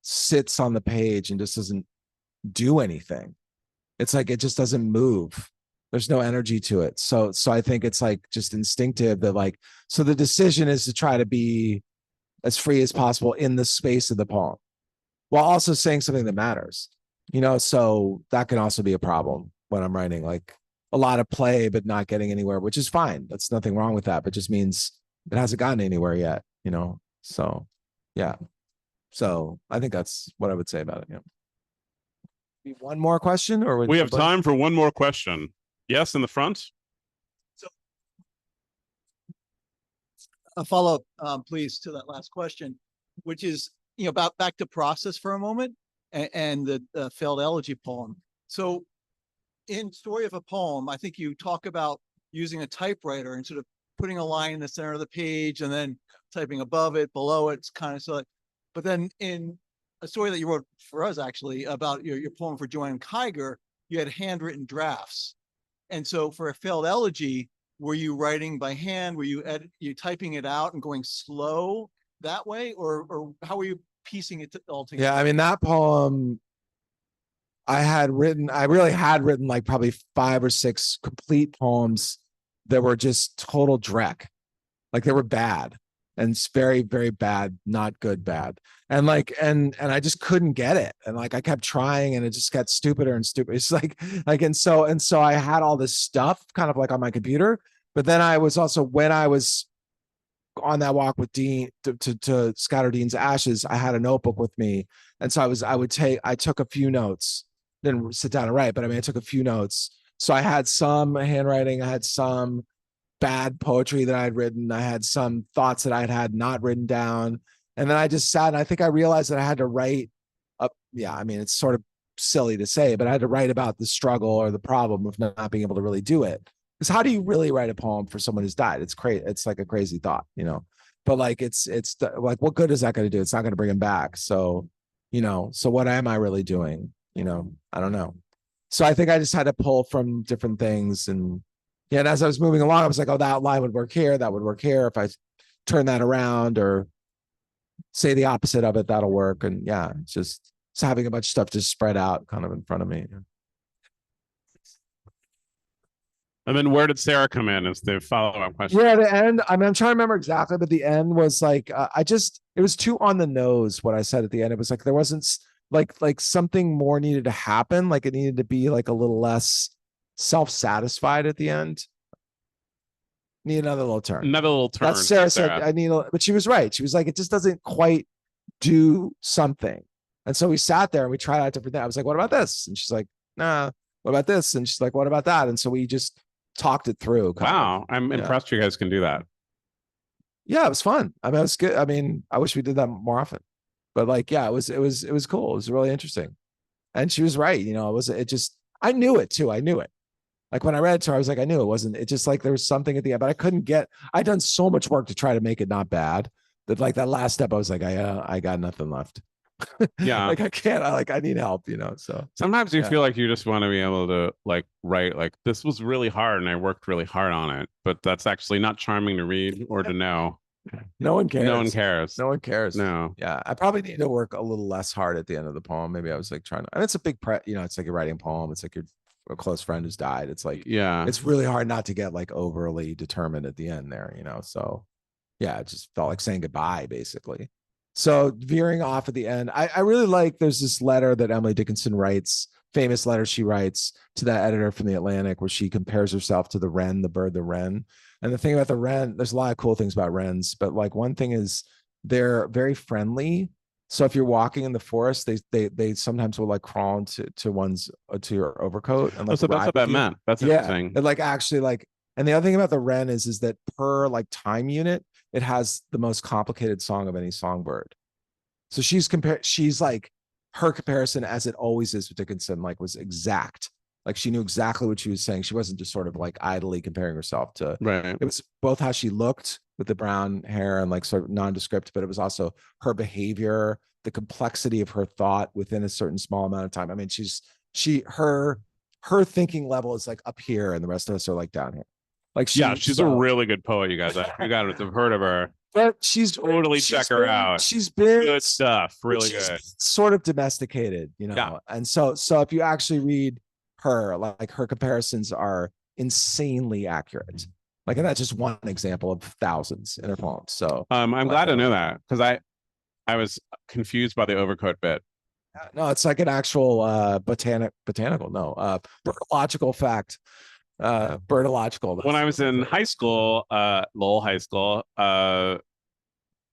sits on the page and just doesn't do anything. It's like it just doesn't move. There's no energy to it. So I think it's like just instinctive that like, so the decision is to try to be as free as possible in the space of the poem while also saying something that matters, so that can also be a problem when I'm writing like a lot of play, but not getting anywhere, which is fine. That's nothing wrong with that, but just means it hasn't gotten anywhere yet, so yeah. So I think that's what I would say about it. Yeah. One more question, or We have time for one more question. Yes, in the front. A follow-up, please, to that last question, which is, about back to process for a moment and the failed elegy poem. So in Story of a Poem, I think you talk about using a typewriter and sort of putting a line in the center of the page and then typing above it, below it. It's kind of so like, but then in a story that you wrote for us, actually, about your poem for Joanne Kiger, you had handwritten drafts. And so for a failed elegy, were you writing by hand? Were you typing it out and going slow that way? Or how were you piecing it all together? Yeah, I mean, that poem I really had written like probably 5 or 6 complete poems that were just total dreck. Like they were bad and it's very, very bad, not good, bad. And like, and I just couldn't get it. And like, I kept trying and it just got stupider and stupider. It's like, and so I had all this stuff kind of like on my computer, but then I was also, when I was on that walk with Dean to scatter Dean's ashes, I had a notebook with me. And so I took a few notes, didn't sit down and write, but I mean, I took a few notes. So I had some handwriting, I had some bad poetry that I had written. I had some thoughts that I had not written down. And then I just sat and I think I realized that I had to write up. Yeah, I mean, it's sort of silly to say, but I had to write about the struggle or the problem of not being able to really do it. Because how do you really write a poem for someone who's died? It's crazy. It's like a crazy thought, but like, it's like, what good is that going to do? It's not going to bring him back. So, so what am I really doing? I don't know. So I think I just had to pull from different things. And yeah, and as I was moving along, I was like, oh, that line would work here. That would work here. If I turn that around or say the opposite of it, that'll work. And yeah, it's having a bunch of stuff just spread out kind of in front of me. And then where did Sarah come in as the follow-up question? Yeah, the end. I mean, I'm trying to remember exactly, but the end was like, it was too on the nose what I said at the end. It was like, there wasn't like something more needed to happen. Like it needed to be like a little less self-satisfied at the end. Need another little turn. Another little turn. That's Sarah said, I need but she was right. She was like, it just doesn't quite do something. And so we sat there and we tried out different things. I was like, what about this? And she's like, nah, what about this? And she's like, what about that? And so we just talked it through. Wow. I'm impressed you guys can do that. Yeah, it was fun. I mean, it was good. I mean, I wish we did that more often, but like, yeah, it was cool. It was really interesting. And she was right. I knew it too. I knew it. Like when I read it to her, I was like, I knew it wasn't, it just like there was something at the end, but I'd done so much work to try to make it not bad that like that last step, I was like, I got nothing left. Yeah. Like I can't, I need help, so. Sometimes you Yeah. feel like you just want to be able to like write like this was really hard and I worked really hard on it, but that's actually not charming to read or to know. No one cares. No one cares. No one cares. No. Yeah. I probably need to work a little less hard at the end of the poem. Maybe I was like trying to, and it's a big it's like you're writing a poem. It's like you're a close friend who's died. It's like, Yeah. it's really hard not to get like overly determined at the end there, so yeah, it just felt like saying goodbye basically. So veering off at the end, I really like, there's this letter that Emily Dickinson writes, famous letter she writes to that editor from the Atlantic, where she compares herself to the wren, the bird, the wren. And the thing about the wren, there's a lot of cool things about wrens, but like one thing is they're very friendly. So if you're walking in the forest, they sometimes will like crawl to your overcoat. And like so that's what that meant. That's interesting. And like actually like, and the other thing about the wren is that per like time unit, it has the most complicated song of any songbird. So she's like, her comparison, as it always is with Dickinson, like was exact. Like she knew exactly what she was saying. She wasn't just sort of like idly comparing herself to, right. It was both how she looked with the brown hair and like sort of nondescript, but it was also her behavior, the complexity of her thought within a certain small amount of time. I mean, her thinking level is like up here and the rest of us are like down here. Like she's a really good poet, you guys. You got to have heard of her. But she's check her out. She's been good stuff, really good. Sort of domesticated, Yeah. And so if you actually read her, like her comparisons are insanely accurate. Like, and that's just one example of thousands in her poems. So I'm glad to know that, because I was confused by the overcoat bit. No, it's like an actual birdological fact. Birdological. When I was in high school, Lowell High School,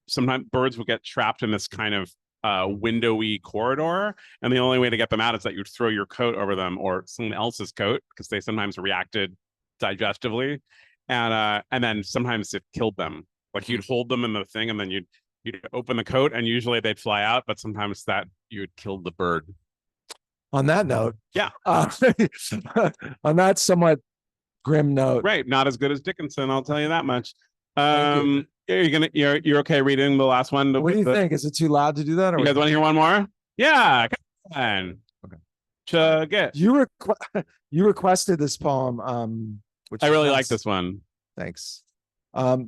sometimes birds would get trapped in this kind of windowy corridor, and the only way to get them out is that you'd throw your coat over them or someone else's coat, because they sometimes reacted digestively, and then sometimes it killed them. Like you'd hold them in the thing, and then you'd open the coat, and usually they'd fly out, but sometimes that you'd kill the bird. On that note, yeah, on that somewhat grim note, right? Not as good as Dickinson, I'll tell you that much. You're okay reading the last one? What do you think? Is it too loud to do that? Or you guys want to hear one more? Yeah, come on. Okay. Chug it. You requested this poem, which I really like this one. Thanks.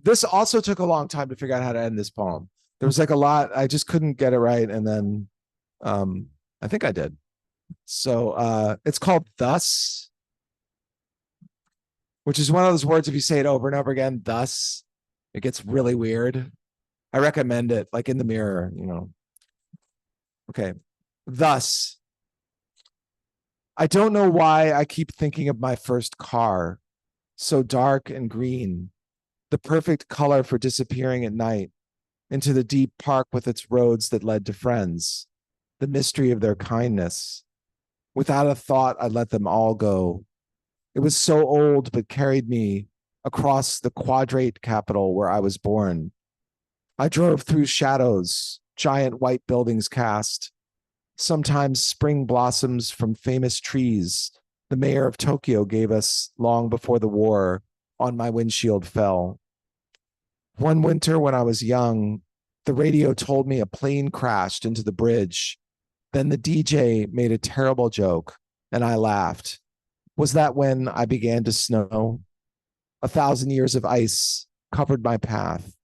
This also took a long time to figure out how to end this poem. There was like a lot. I just couldn't get it right, and then I think I did. So it's called "Thus," which is one of those words, if you say it over and over again, thus, it gets really weird. I recommend it, like in the mirror, Okay. Thus, I don't know why I keep thinking of my first car, so dark and green, the perfect color for disappearing at night into the deep park with its roads that led to friends, the mystery of their kindness. Without a thought, I let them all go. It was so old, but carried me across the quadrate capital where I was born. I drove through shadows, giant white buildings cast, sometimes spring blossoms from famous trees the mayor of Tokyo gave us long before the war on my windshield fell. One winter when I was young, the radio told me a plane crashed into the bridge. Then the DJ made a terrible joke, and I laughed. Was that when I began to snow? 1,000 years of ice covered my path.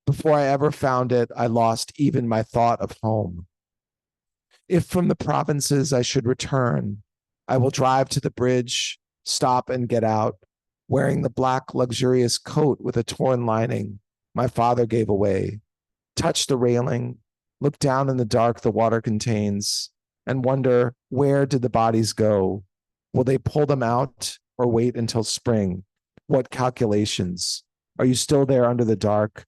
Before I ever found it, I lost even my thought of home. If from the provinces I should return, I will drive to the bridge, stop and get out, wearing the black luxurious coat with a torn lining my father gave away, touch the railing, look down in the dark the water contains, and wonder, where did the bodies go? Will they pull them out or wait until spring? What calculations? Are you still there under the dark?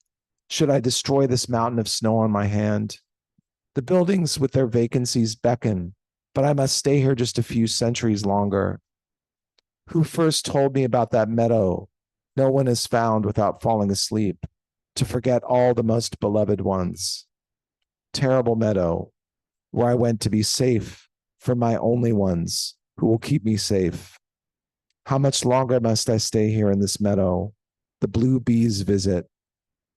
Should I destroy this mountain of snow on my hand? The buildings with their vacancies beckon, but I must stay here just a few centuries longer. Who first told me about that meadow no one has found without falling asleep, to forget all the most beloved ones? Terrible meadow, where I went to be safe for my only ones who will keep me safe. How much longer must I stay here in this meadow? The blue bees visit.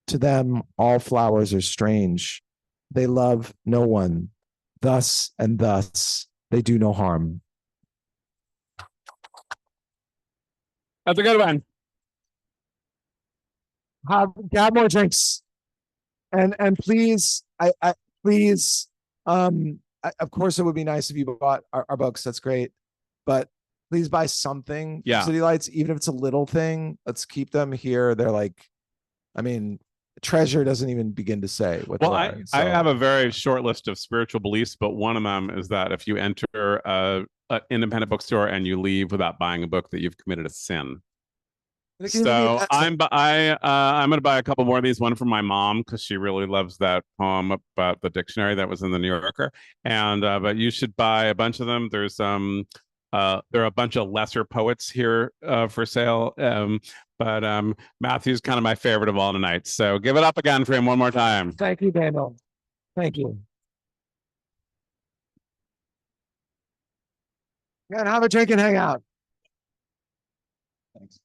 To them, all flowers are strange. They love no one. Thus and thus, they do no harm. That's a good one. Have more drinks, and please, please, of course, it would be nice if you bought our books. That's great, but please buy something. from Yeah. City Lights, even if it's a little thing. Let's keep them here. They're like, I mean, treasure doesn't even begin to say what Well, they I are. have a very short list of spiritual beliefs, but one of them is that if you enter an independent bookstore and you leave without buying a book, that you've committed a sin. So I'm going to buy a couple more of these. One from my mom because she really loves that poem about the dictionary that was in the New Yorker. And but you should buy a bunch of them. There's there are a bunch of lesser poets here for sale. But Matthew's kind of my favorite of all tonight. So give it up again for him one more time. Thank you, Daniel. Thank you. And have a drink and hang out. Thanks.